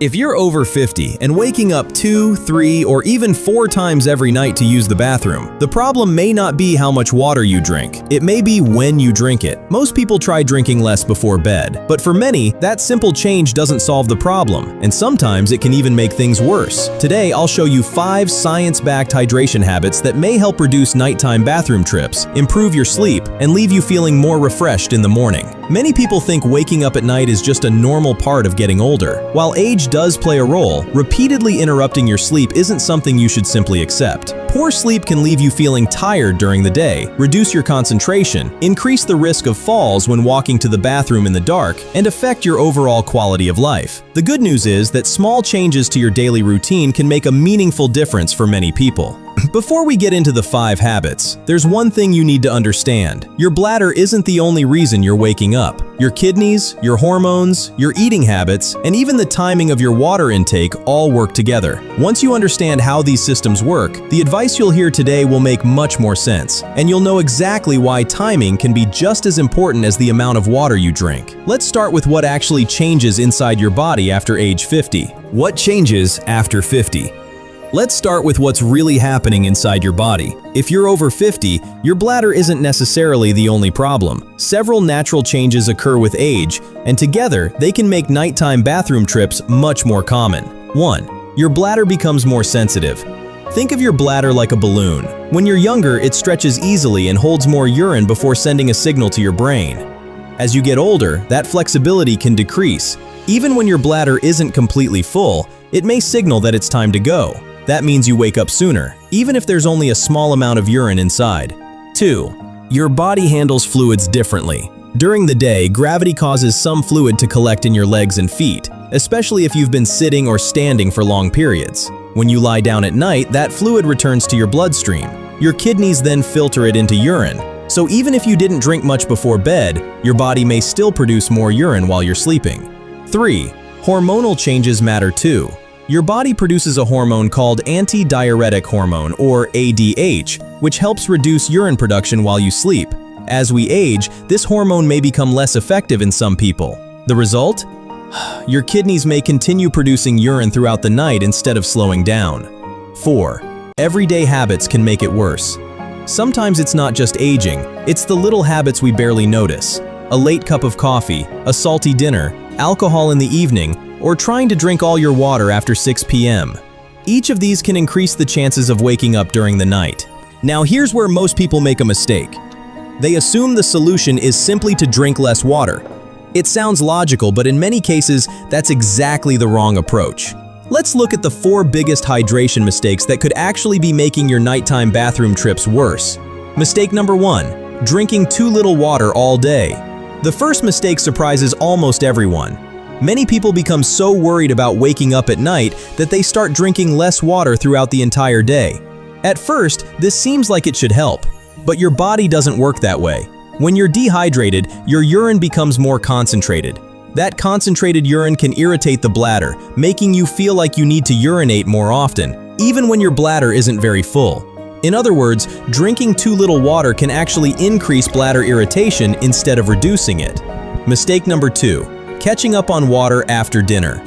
If you're over 50 and waking up 2, 3, or even 4 times every night to use the bathroom, the problem may not be how much water you drink. It may be when you drink it. Most people try drinking less before bed, but for many, that simple change doesn't solve the problem, and sometimes it can even make things worse. Today, I'll show you 5 science-backed hydration habits that may help reduce nighttime bathroom trips, improve your sleep, and leave you feeling more refreshed in the morning. Many people think waking up at night is just a normal part of getting older. While age does play a role, repeatedly interrupting your sleep isn't something you should simply accept. Poor sleep can leave you feeling tired during the day, reduce your concentration, increase the risk of falls when walking to the bathroom in the dark, and affect your overall quality of life. The good news is that small changes to your daily routine can make a meaningful difference for many people. Before we get into the 5 habits, there's one thing you need to understand. Your bladder isn't the only reason you're waking up. Your kidneys, your hormones, your eating habits, and even the timing of your water intake all work together. Once you understand how these systems work, the advice you'll hear today will make much more sense, and you'll know exactly why timing can be just as important as the amount of water you drink. Let's start with what actually changes inside your body after age 50. What changes after 50? Let's start with what's really happening inside your body. If you're over 50, your bladder isn't necessarily the only problem. Several natural changes occur with age, and together, they can make nighttime bathroom trips much more common. 1. Your bladder becomes more sensitive. Think of your bladder like a balloon. When you're younger, it stretches easily and holds more urine before sending a signal to your brain. As you get older, that flexibility can decrease. Even when your bladder isn't completely full, it may signal that it's time to go. That means you wake up sooner, even if there's only a small amount of urine inside. 2. Your body handles fluids differently. During the day, gravity causes some fluid to collect in your legs and feet, especially if you've been sitting or standing for long periods. When you lie down at night, that fluid returns to your bloodstream. Your kidneys then filter it into urine. So even if you didn't drink much before bed, your body may still produce more urine while you're sleeping. 3. Hormonal changes matter too. Your body produces a hormone called antidiuretic hormone, or ADH, which helps reduce urine production while you sleep. As we age, this hormone may become less effective in some people. The result? Your kidneys may continue producing urine throughout the night instead of slowing down. 4. Everyday habits can make it worse. Sometimes it's not just aging, it's the little habits we barely notice. A late cup of coffee, a salty dinner, alcohol in the evening, or trying to drink all your water after 6 p.m. Each of these can increase the chances of waking up during the night. Now here's where most people make a mistake. They assume the solution is simply to drink less water. It sounds logical, but in many cases, that's exactly the wrong approach. Let's look at the 4 biggest hydration mistakes that could actually be making your nighttime bathroom trips worse. Mistake number 1, drinking too little water all day. The first mistake surprises almost everyone. Many people become so worried about waking up at night that they start drinking less water throughout the entire day. At first, this seems like it should help, but your body doesn't work that way. When you're dehydrated, your urine becomes more concentrated. That concentrated urine can irritate the bladder, making you feel like you need to urinate more often, even when your bladder isn't very full. In other words, drinking too little water can actually increase bladder irritation instead of reducing it. Mistake number 2. Catching up on water after dinner.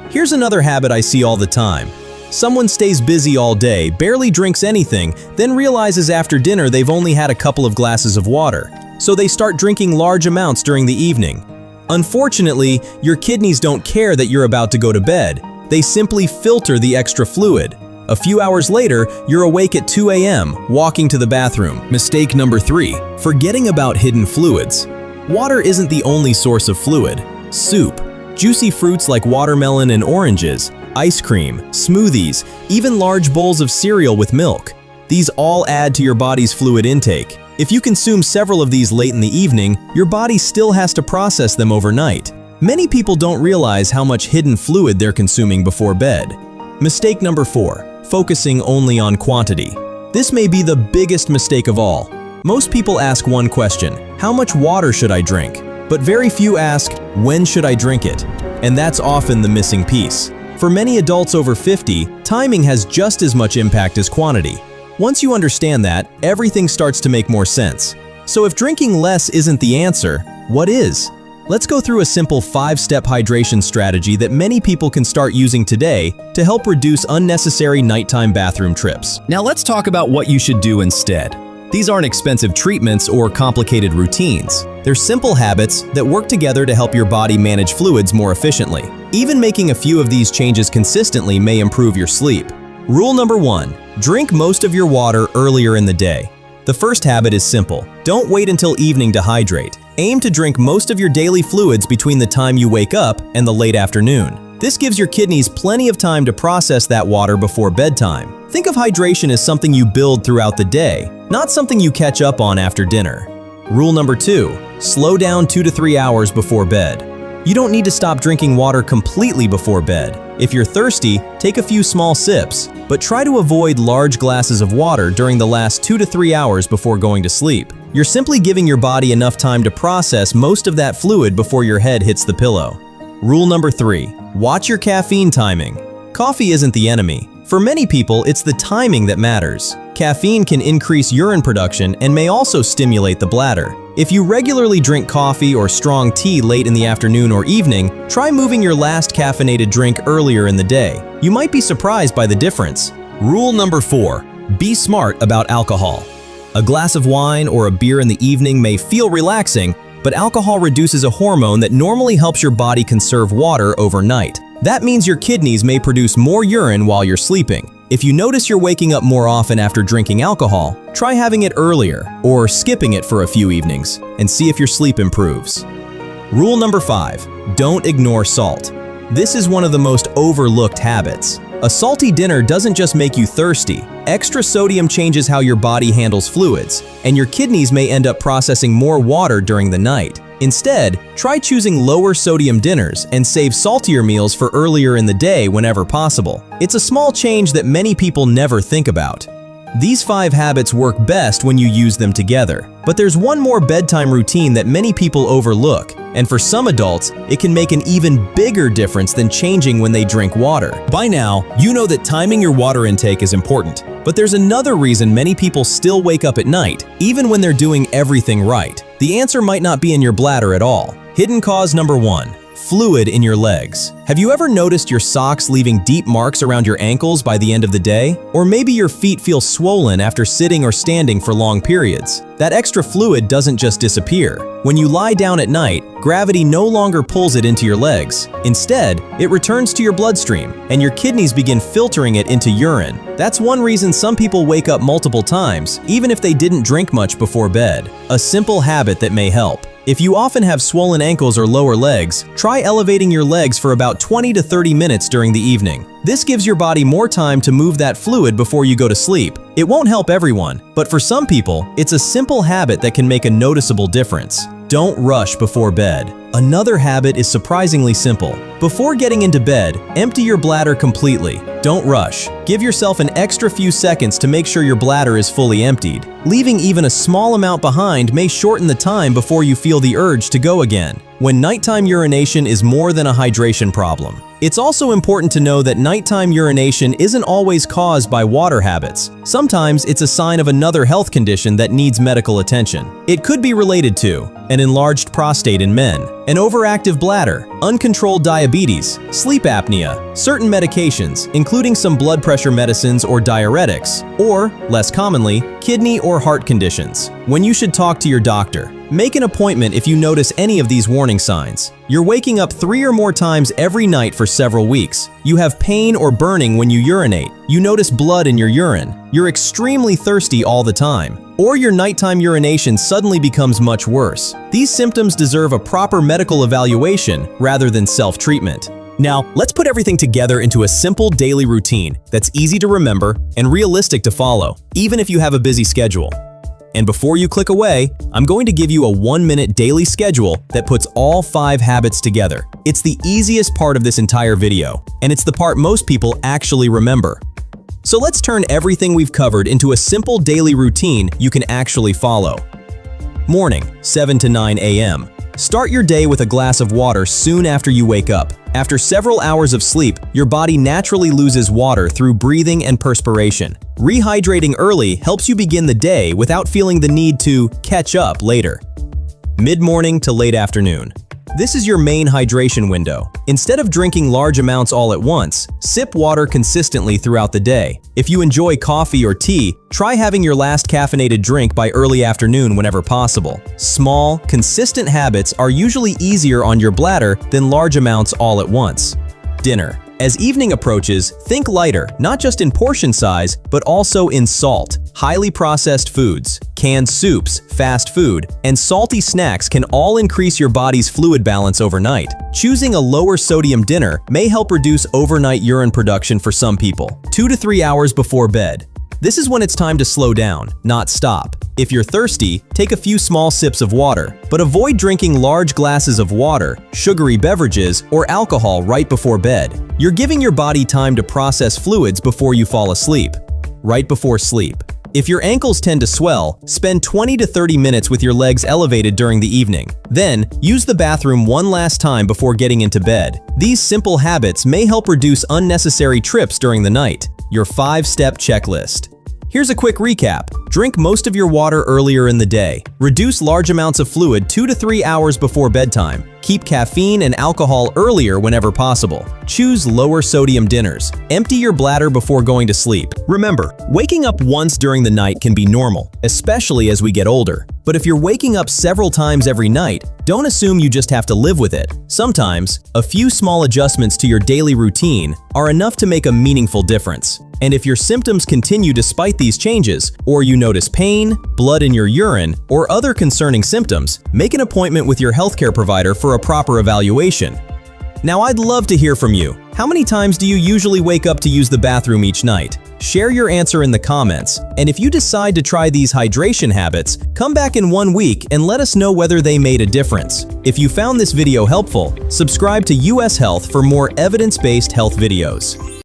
Here's another habit I see all the time. Someone stays busy all day, barely drinks anything, then realizes after dinner they've only had a couple of glasses of water. So they start drinking large amounts during the evening. Unfortunately, your kidneys don't care that you're about to go to bed. They simply filter the extra fluid. A few hours later, you're awake at 2 a.m., walking to the bathroom. Mistake number 3, forgetting about hidden fluids. Water isn't the only source of fluid. Soup, juicy fruits like watermelon and oranges, ice cream, smoothies, even large bowls of cereal with milk. These all add to your body's fluid intake. If you consume several of these late in the evening, your body still has to process them overnight. Many people don't realize how much hidden fluid they're consuming before bed. Mistake number 4, focusing only on quantity. This may be the biggest mistake of all. Most people ask one question: how much water should I drink? But very few ask, when should I drink it? And that's often the missing piece. For many adults over 50, timing has just as much impact as quantity. Once you understand that, everything starts to make more sense. So if drinking less isn't the answer, what is? Let's go through a simple 5-step hydration strategy that many people can start using today to help reduce unnecessary nighttime bathroom trips. Now let's talk about what you should do instead. These aren't expensive treatments or complicated routines. They're simple habits that work together to help your body manage fluids more efficiently. Even making a few of these changes consistently may improve your sleep. Rule number 1. Drink most of your water earlier in the day. The first habit is simple. Don't wait until evening to hydrate. Aim to drink most of your daily fluids between the time you wake up and the late afternoon. This gives your kidneys plenty of time to process that water before bedtime. Think of hydration as something you build throughout the day, not something you catch up on after dinner. Rule number 2. Slow down 2 to 3 hours before bed. You don't need to stop drinking water completely before bed. If you're thirsty, take a few small sips, but try to avoid large glasses of water during the last 2 to 3 hours before going to sleep. You're simply giving your body enough time to process most of that fluid before your head hits the pillow. Rule number 3. Watch your caffeine timing. Coffee isn't the enemy. For many people, it's the timing that matters. Caffeine can increase urine production and may also stimulate the bladder. If you regularly drink coffee or strong tea late in the afternoon or evening, try moving your last caffeinated drink earlier in the day. You might be surprised by the difference. Rule number 4. Be smart about alcohol. A glass of wine or a beer in the evening may feel relaxing, but alcohol reduces a hormone that normally helps your body conserve water overnight. That means your kidneys may produce more urine while you're sleeping. If you notice you're waking up more often after drinking alcohol, try having it earlier or skipping it for a few evenings and see if your sleep improves. Rule number 5. Don't ignore salt. This is one of the most overlooked habits. A salty dinner doesn't just make you thirsty. Extra sodium changes how your body handles fluids, and your kidneys may end up processing more water during the night. Instead, try choosing lower sodium dinners and save saltier meals for earlier in the day whenever possible. It's a small change that many people never think about. These 5 habits work best when you use them together. But there's one more bedtime routine that many people overlook, and for some adults, it can make an even bigger difference than changing when they drink water. By now, you know that timing your water intake is important. But there's another reason many people still wake up at night, even when they're doing everything right. The answer might not be in your bladder at all. Hidden cause number 1. Fluid in your legs. Have you ever noticed your socks leaving deep marks around your ankles by the end of the day? Or maybe your feet feel swollen after sitting or standing for long periods. That extra fluid doesn't just disappear. When you lie down at night, gravity no longer pulls it into your legs. Instead, it returns to your bloodstream, and your kidneys begin filtering it into urine. That's one reason some people wake up multiple times, even if they didn't drink much before bed. A simple habit that may help. If you often have swollen ankles or lower legs, try elevating your legs for about 20 to 30 minutes during the evening. This gives your body more time to move that fluid before you go to sleep. It won't help everyone, but for some people, it's a simple habit that can make a noticeable difference. Don't rush before bed. Another habit is surprisingly simple. Before getting into bed, empty your bladder completely. Don't rush. Give yourself an extra few seconds to make sure your bladder is fully emptied. Leaving even a small amount behind may shorten the time before you feel the urge to go again. When nighttime urination is more than a hydration problem. It's also important to know that nighttime urination isn't always caused by water habits. Sometimes it's a sign of another health condition that needs medical attention. It could be related to an enlarged prostate in men, an overactive bladder, uncontrolled diabetes, sleep apnea, certain medications, including some blood pressure medicines or diuretics, or, less commonly, kidney or heart conditions. When you should talk to your doctor. Make an appointment if you notice any of these warning signs. You're waking up 3 or more times every night for several weeks. You have pain or burning when you urinate. You notice blood in your urine. You're extremely thirsty all the time. Or your nighttime urination suddenly becomes much worse. These symptoms deserve a proper medical evaluation rather than self-treatment. Now, let's put everything together into a simple daily routine that's easy to remember and realistic to follow, even if you have a busy schedule. And before you click away, I'm going to give you a 1-minute daily schedule that puts all 5 habits together. It's the easiest part of this entire video, and it's the part most people actually remember. So let's turn everything we've covered into a simple daily routine you can actually follow. Morning, 7 to 9 a.m. Start your day with a glass of water soon after you wake up. After several hours of sleep, your body naturally loses water through breathing and perspiration. Rehydrating early helps you begin the day without feeling the need to catch up later. Mid-morning to late afternoon. This is your main hydration window. Instead of drinking large amounts all at once, sip water consistently throughout the day. If you enjoy coffee or tea, try having your last caffeinated drink by early afternoon whenever possible. Small, consistent habits are usually easier on your bladder than large amounts all at once. Dinner. As evening approaches, think lighter, not just in portion size, but also in salt. Highly processed foods, canned soups, fast food, and salty snacks can all increase your body's fluid balance overnight. Choosing a lower sodium dinner may help reduce overnight urine production for some people. 2 to 3 hours before bed. This is when it's time to slow down, not stop. If you're thirsty, take a few small sips of water, but avoid drinking large glasses of water, sugary beverages, or alcohol right before bed. You're giving your body time to process fluids before you fall asleep. Right before sleep. If your ankles tend to swell, spend 20 to 30 minutes with your legs elevated during the evening. Then, use the bathroom one last time before getting into bed. These simple habits may help reduce unnecessary trips during the night. Your 5-step checklist. Here's a quick recap. Drink most of your water earlier in the day. Reduce large amounts of fluid 2 to 3 hours before bedtime. Keep caffeine and alcohol earlier whenever possible. Choose lower sodium dinners. Empty your bladder before going to sleep. Remember, waking up once during the night can be normal, especially as we get older. But if you're waking up several times every night, don't assume you just have to live with it. Sometimes, a few small adjustments to your daily routine are enough to make a meaningful difference. And if your symptoms continue despite these changes, or you notice pain, blood in your urine, or other concerning symptoms, make an appointment with your healthcare provider for a proper evaluation. Now, I'd love to hear from you. How many times do you usually wake up to use the bathroom each night? Share your answer in the comments, and if you decide to try these hydration habits, come back in 1 week and let us know whether they made a difference. If you found this video helpful, subscribe to US Health for more evidence-based health videos.